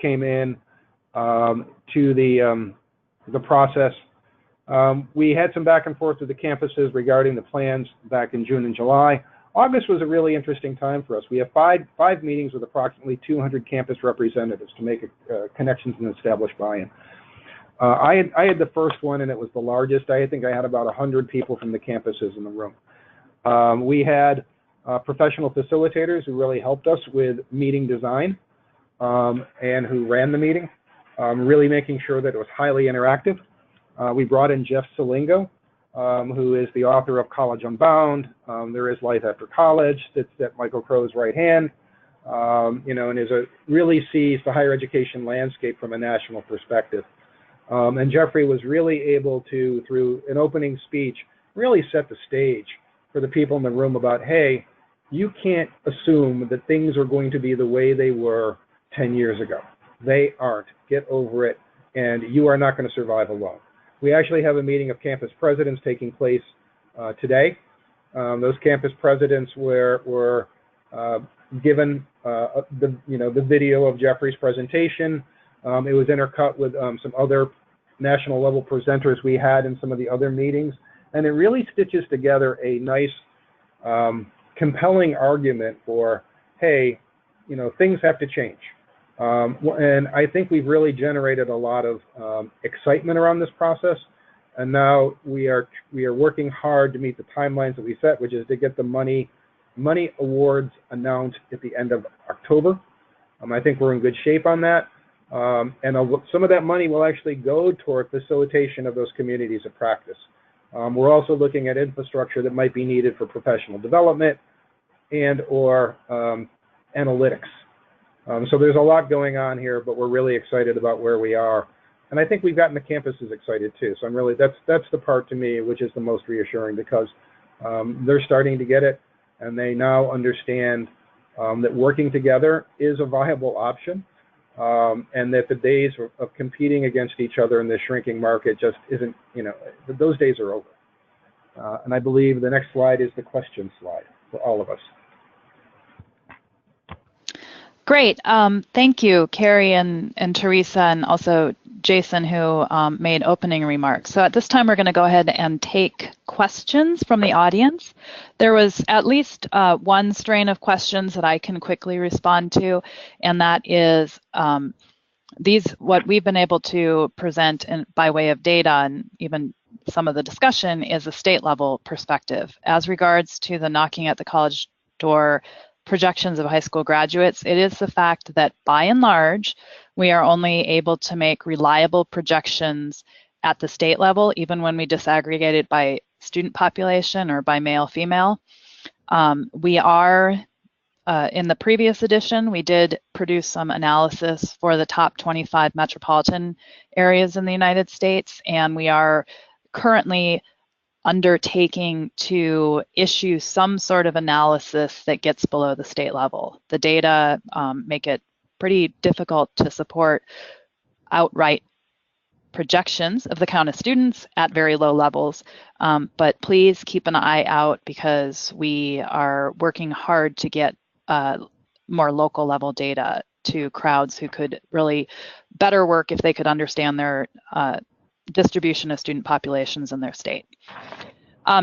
came in to the process. We had some back and forth with the campuses regarding the plans back in June and July. August was a really interesting time for us. We have five meetings with approximately 200 campus representatives to make connections and establish buy-in. I had the first one, and it was the largest. I think I had about 100 people from the campuses in the room. We had professional facilitators who really helped us with meeting design and who ran the meeting, really making sure that it was highly interactive. We brought in Jeff Salingo, who is the author of College Unbound, There Is Life After College, that's at Michael Crow's right hand, and really sees the higher education landscape from a national perspective. And Jeffrey was really able to, through an opening speech, really set the stage for the people in the room about, hey, you can't assume that things are going to be the way they were 10 years ago. They aren't. Get over it, and you are not going to survive alone. We actually have a meeting of campus presidents taking place today. Those campus presidents were given the video of Jeffrey's presentation. It was intercut with some other national level presenters we had in some of the other meetings, and it really stitches together a nice, compelling argument for, hey, things have to change. And I think we've really generated a lot of excitement around this process. And now we are working hard to meet the timelines that we set, which is to get the money awards announced at the end of October. I think we're in good shape on that. And some of that money will actually go toward facilitation of those communities of practice. We're also looking at infrastructure that might be needed for professional development and or analytics. So there's a lot going on here, but we're really excited about where we are. And I think we've gotten the campuses excited too. So I'm really, that's the part to me which is the most reassuring, because they're starting to get it, and they now understand that working together is a viable option, and that the days of competing against each other in this shrinking market just isn't, those days are over. And I believe the next slide is the question slide for all of us. Great. Thank you, Carrie and Teresa, and also Jason, who made opening remarks. So at this time, we're going to go ahead and take questions from the audience. There was at least one strain of questions that I can quickly respond to, and that is what we've been able to present by way of data, and even some of the discussion is a state level perspective. As regards to the knocking at the college door projections of high school graduates, it is the fact that by and large, we are only able to make reliable projections at the state level, even when we disaggregate it by student population or by male, female. We are, in the previous edition, we did produce some analysis for the top 25 metropolitan areas in the United States, and we are currently undertaking to issue some sort of analysis that gets below the state level. The data make it pretty difficult to support outright projections of the count of students at very low levels, but please keep an eye out, because we are working hard to get more local level data to crowds who could really better work if they could understand their distribution of student populations in their state.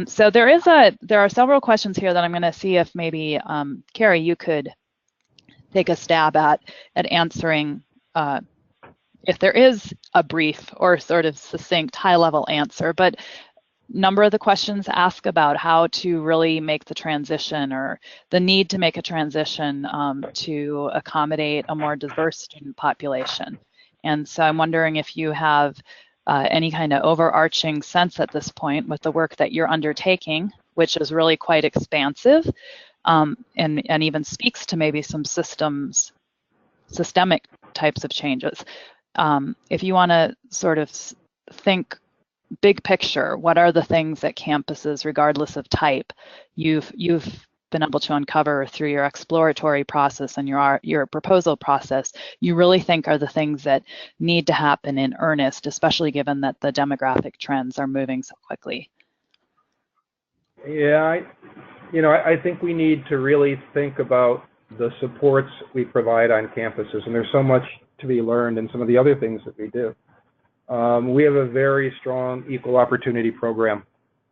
So there are several questions here that I'm going to see if maybe Carrie, you could take a stab at answering if there is a brief or sort of succinct high-level answer. But a number of the questions ask about how to really make the transition, or the need to make a transition to accommodate a more diverse student population. And so I'm wondering if you have any kind of overarching sense at this point with the work that you're undertaking, which is really quite expansive, and even speaks to maybe some systemic types of changes. If you want to sort of think big picture, what are the things that campuses, regardless of type, you've been able to uncover through your exploratory process and your proposal process, you really think are the things that need to happen in earnest, especially given that the demographic trends are moving so quickly? Yeah, I think we need to really think about the supports we provide on campuses, and there's so much to be learned in some of the other things that we do. We have a very strong equal opportunity program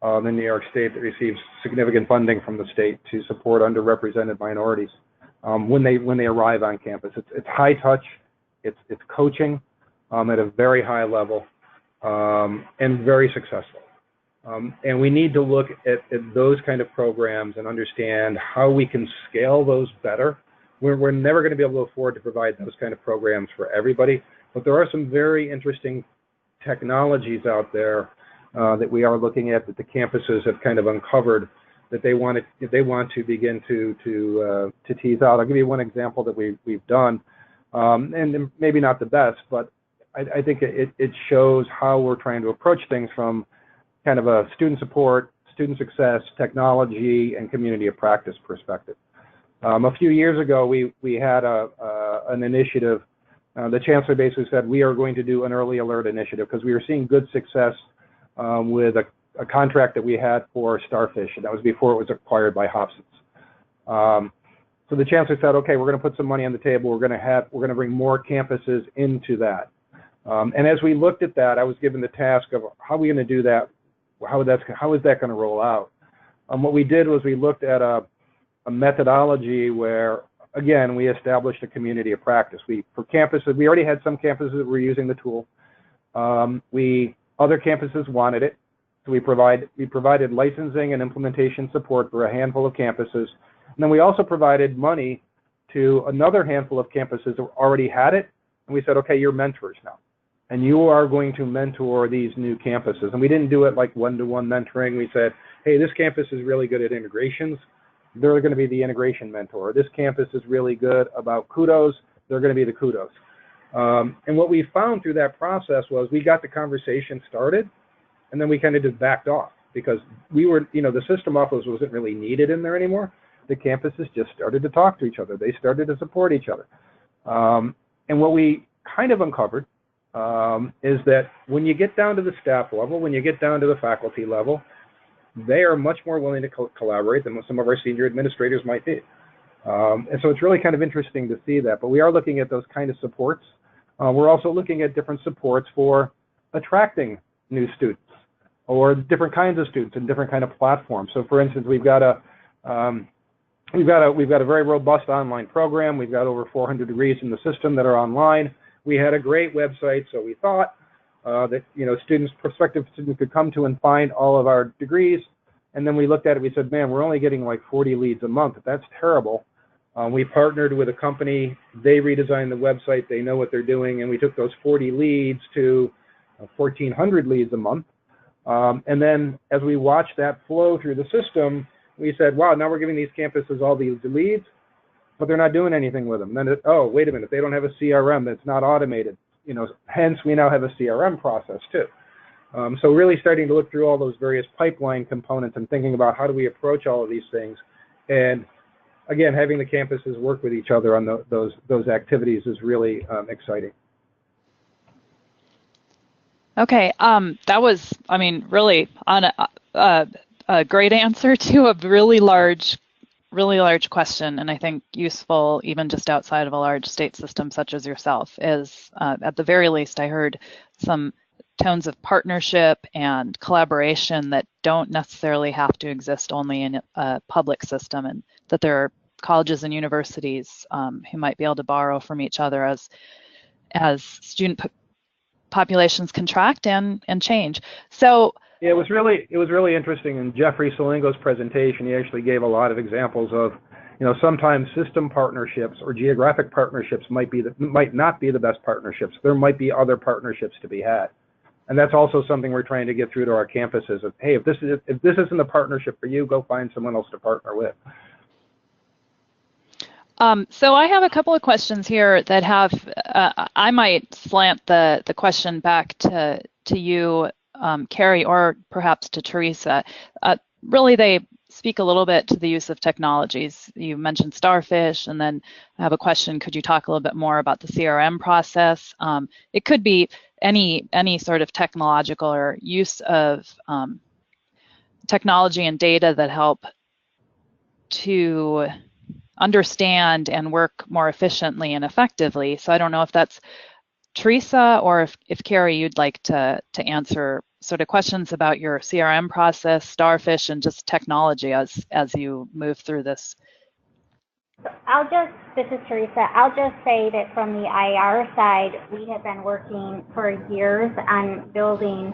in New York State that receives significant funding from the state to support underrepresented minorities when they arrive on campus. It's high touch, it's coaching at a very high level, and very successful. And we need to look at those kind of programs and understand how we can scale those better. We're never going to be able to afford to provide those kind of programs for everybody, but there are some very interesting technologies out there that we are looking at, that the campuses have kind of uncovered, that they want to begin to tease out. I'll give you one example that we've done, and maybe not the best, but I think it shows how we're trying to approach things from kind of a student support, student success, technology, and community of practice perspective. A few years ago, we had an initiative. The chancellor basically said, we are going to do an early alert initiative, because we were seeing good success with a contract that we had for Starfish, and that was before it was acquired by Hobson's. So the chancellor said, okay, we're going to put some money on the table. We're going to bring more campuses into that. And as we looked at that, I was given the task of how are we going to do that? How is that going to roll out? What we did was we looked at a methodology where again, we established a community of practice. For campuses, we already had some campuses that were using the tool. Other campuses wanted it, so we provided licensing and implementation support for a handful of campuses. And then we also provided money to another handful of campuses that already had it, and we said, okay, you're mentors now, and you are going to mentor these new campuses. And we didn't do it like one-to-one mentoring. We said, hey, this campus is really good at integrations. They're going to be the integration mentor. This campus is really good about kudos. They're going to be the kudos. And what we found through that process was we got the conversation started, and then we kind of just backed off because we were, the system office wasn't really needed in there anymore. The campuses just started to talk to each other. They started to support each other. And what we kind of uncovered is that when you get down to the staff level, when you get down to the faculty level, they are much more willing to collaborate than what some of our senior administrators might be. And so it's really kind of interesting to see that. But we are looking at those kind of supports. We're also looking at different supports for attracting new students or different kinds of students and different kind of platforms. So for instance, we've got a very robust online program. We've got over 400 degrees in the system that are online. We had a great website, so we thought that prospective students could come to and find all of our degrees. And then we looked at it, we said, man, we're only getting like 40 leads a month. That's terrible. We partnered with a company. They redesigned the website. They know what they're doing. And we took those 40 leads to 1,400 leads a month. And then as we watched that flow through the system, we said, wow, now we're giving these campuses all these leads, but they're not doing anything with them. And then, oh, wait a minute, they don't have a CRM that's not automated. Hence we now have a CRM process too. So really starting to look through all those various pipeline components and thinking about how do we approach all of these things. And again, having the campuses work with each other on those activities is really exciting. Okay, that was, really on a great answer to a really large question, and I think useful even just outside of a large state system such as yourself. Is at the very least, I heard some tones of partnership and collaboration that don't necessarily have to exist only in a public system, and that there are colleges and universities who might be able to borrow from each other as student populations contract and change. So yeah, it was really interesting. In Jeffrey Solingo's presentation, he actually gave a lot of examples of, sometimes system partnerships or geographic partnerships might not be the best partnerships. There might be other partnerships to be had. And that's also something we're trying to get through to our campuses of, hey, if this isn't a partnership for you, go find someone else to partner with. So I have a couple of questions here that have, I might slant the question back to you, Carrie, or perhaps to Teresa. Really, they speak a little bit to the use of technologies. You mentioned Starfish, and then I have a question, could you talk a little bit more about the CRM process? It could be any sort of technological or use of technology and data that help to understand and work more efficiently and effectively. So I don't know if that's Teresa or if Carrie, you'd like to answer sort of questions about your CRM process, Starfish, and just technology as you move through this. This is Teresa. I'll just say that from the IR side, we have been working for years on building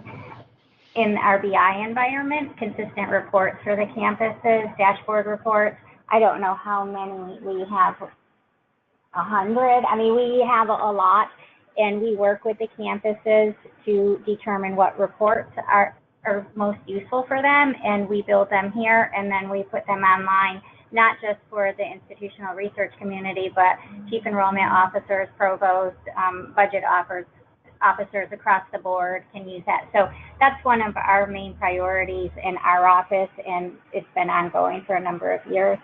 in our BI environment consistent reports for the campuses, dashboard reports. I don't know how many we have, 100. We have a lot, and we work with the campuses to determine what reports are most useful for them, and we build them here, and then we put them online, not just for the institutional research community, but chief enrollment officers, provosts, budget officers across the board can use that. So that's one of our main priorities in our office, and it's been ongoing for a number of years.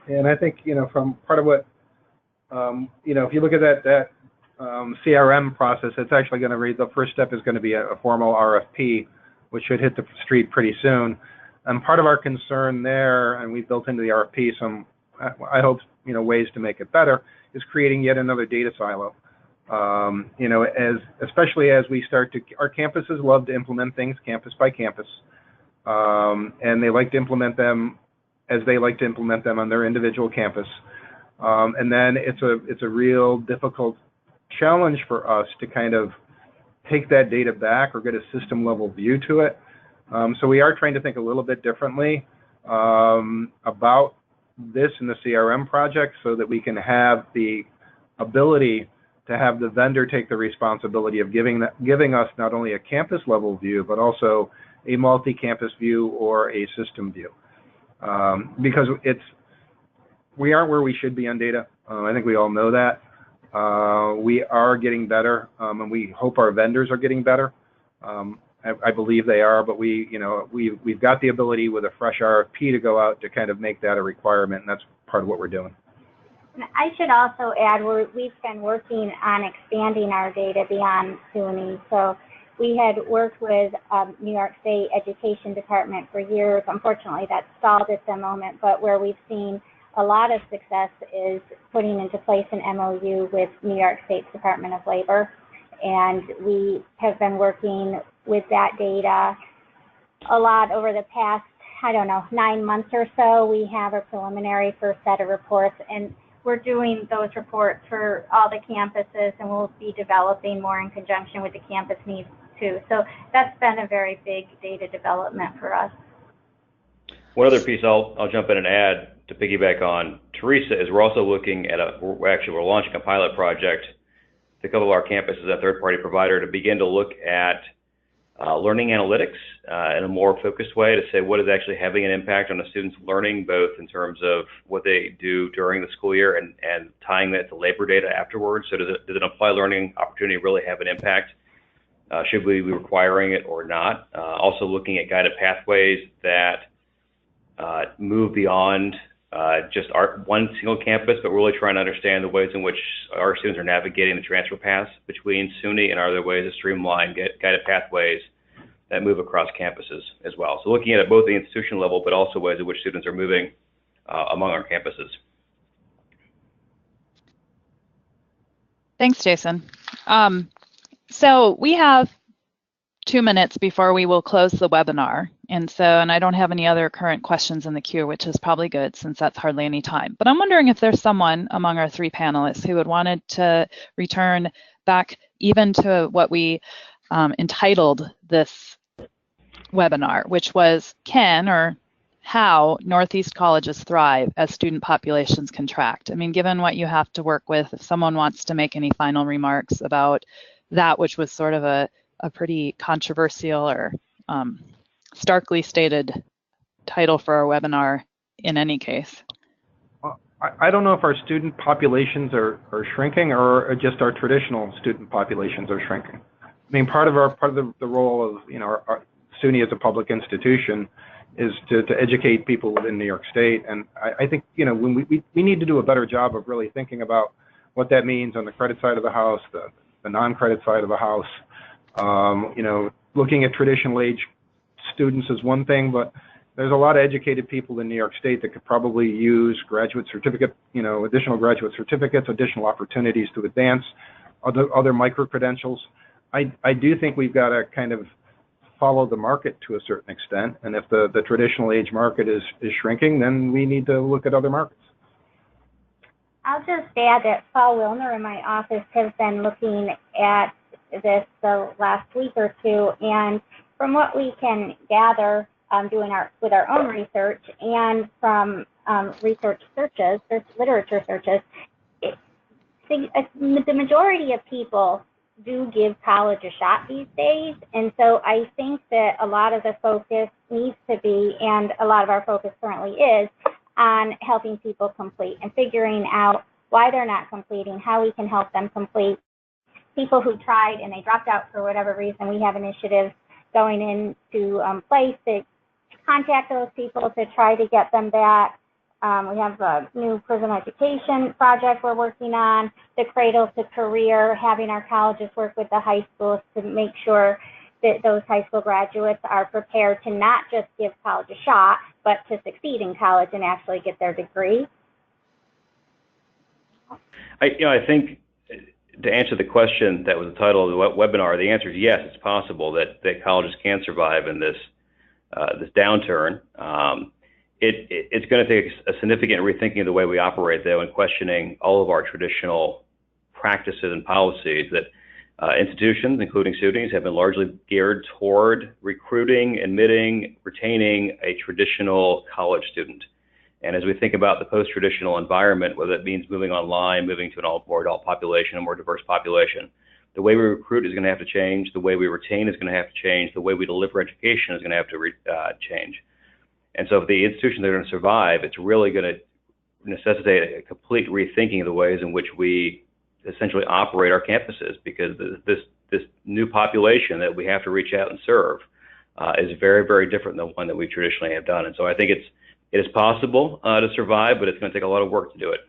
And I think, from part of what, if you look at that CRM process, it's actually going to read, the first step is going to be a formal RFP, which should hit the street pretty soon. And part of our concern there, and we've built into the RFP some, I hope, ways to make it better, is creating yet another data silo. Especially as we start to, our campuses love to implement things campus by campus, and they like to implement them as they like to implement them on their individual campus. And then it's a real difficult challenge for us to kind of take that data back or get a system level view to it. So we are trying to think a little bit differently about this in the CRM project so that we can have the ability to have the vendor take the responsibility of giving us not only a campus level view, but also a multi-campus view or a system view. Because we aren't where we should be on data. I think we all know that. We are getting better, and we hope our vendors are getting better. I believe they are, but we've got the ability with a fresh RFP to go out to kind of make that a requirement, and that's part of what we're doing. I should also add, we've been working on expanding our data beyond SUNY. So we had worked with New York State Education Department for years. Unfortunately, that's stalled at the moment, but where we've seen a lot of success is putting into place an MOU with New York State's Department of Labor. And we have been working with that data a lot over the past, 9 months or so. We have a preliminary first set of reports, and we're doing those reports for all the campuses, and we'll be developing more in conjunction with the campus needs too. So that's been a very big data development for us. One other piece I'll jump in and add to piggyback on Teresa is we're also looking at we're launching a pilot project to a couple of our campuses, a third-party provider, to begin to look at learning analytics in a more focused way to say what is actually having an impact on a student's learning, both in terms of what they do during the school year and tying that to labor data afterwards. So does an applied learning opportunity really have an impact? Should we be requiring it or not? Also looking at guided pathways that move beyond just one single campus, but really trying to understand the ways in which our students are navigating the transfer paths between SUNY and other ways to streamline guided pathways that move across campuses as well. So looking at it both the institution level, but also ways in which students are moving among our campuses. Thanks, Jason. So we have 2 minutes before we will close the webinar. And I don't have any other current questions in the queue, which is probably good since that's hardly any time. But I'm wondering if there's someone among our three panelists who would wanted to return back even to what we entitled this webinar, which was how Northeast colleges thrive as student populations contract. I mean, given what you have to work with, if someone wants to make any final remarks about that, which was sort of a pretty controversial or starkly stated title for our webinar in any case. Well, I don't know if our student populations are shrinking or just our traditional student populations are shrinking. I mean, part of the role of our SUNY as a public institution is to educate people within New York State, and I think when we need to do a better job of really thinking about what that means on the credit side of the house, the non-credit side of the house. Looking at traditional age students is one thing, but there's a lot of educated people in New York State that could probably use graduate certificate, additional graduate certificates, additional opportunities to advance, other micro-credentials. I do think we've got to kind of follow the market to a certain extent, and if the traditional age market is shrinking, then we need to look at other markets. I'll just add that Paul Wilner in my office has been looking at this the last week or two, and from what we can gather with our own research and from research searches, literature searches, the majority of people do give college a shot these days, and so I think that a lot of the focus needs to be, and a lot of our focus currently is, on helping people complete and figuring out why they're not completing, how we can help them complete. People who tried and they dropped out for whatever reason, we have initiatives going into place to contact those people to try to get them back. We have a new prison education project we're working on, the Cradle to Career, having our colleges work with the high schools to make sure that those high school graduates are prepared to not just give college a shot, but to succeed in college and actually get their degree. I think to answer the question that was the title of the webinar, the answer is yes, it's possible that colleges can survive in this this downturn. it's going to take a significant rethinking of the way we operate, though, and questioning all of our traditional practices and policies that institutions, including SUNYs, have been largely geared toward recruiting, admitting, retaining a traditional college student. And as we think about the post-traditional environment, whether it means moving online, moving to an more adult population, a more diverse population, the way we recruit is going to have to change. The way we retain is going to have to change. The way we deliver education is going to have to change. And so if the institutions are going to survive, it's really going to necessitate a complete rethinking of the ways in which we essentially operate our campuses, because this new population that we have to reach out and serve is very, very different than the one that we traditionally have done. And so I think it is possible to survive, but it's going to take a lot of work to do it.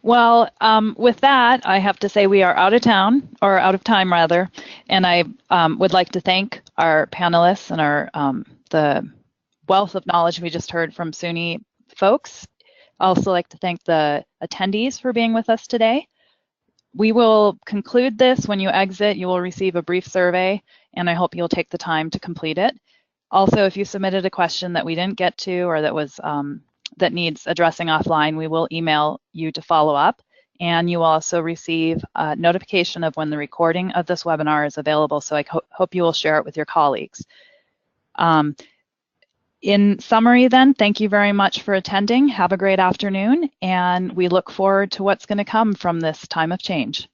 Well, with that, I have to say we are out of time, and I would like to thank our panelists and our the wealth of knowledge we just heard from SUNY folks. I also like to thank the attendees for being with us today. We will conclude this. When you exit, you will receive a brief survey, and I hope you'll take the time to complete it. Also, if you submitted a question that we didn't get to or that was that needs addressing offline, we will email you to follow up, and you will also receive a notification of when the recording of this webinar is available, so I hope you will share it with your colleagues. In summary then, thank you very much for attending. Have a great afternoon, and we look forward to what's going to come from this time of change.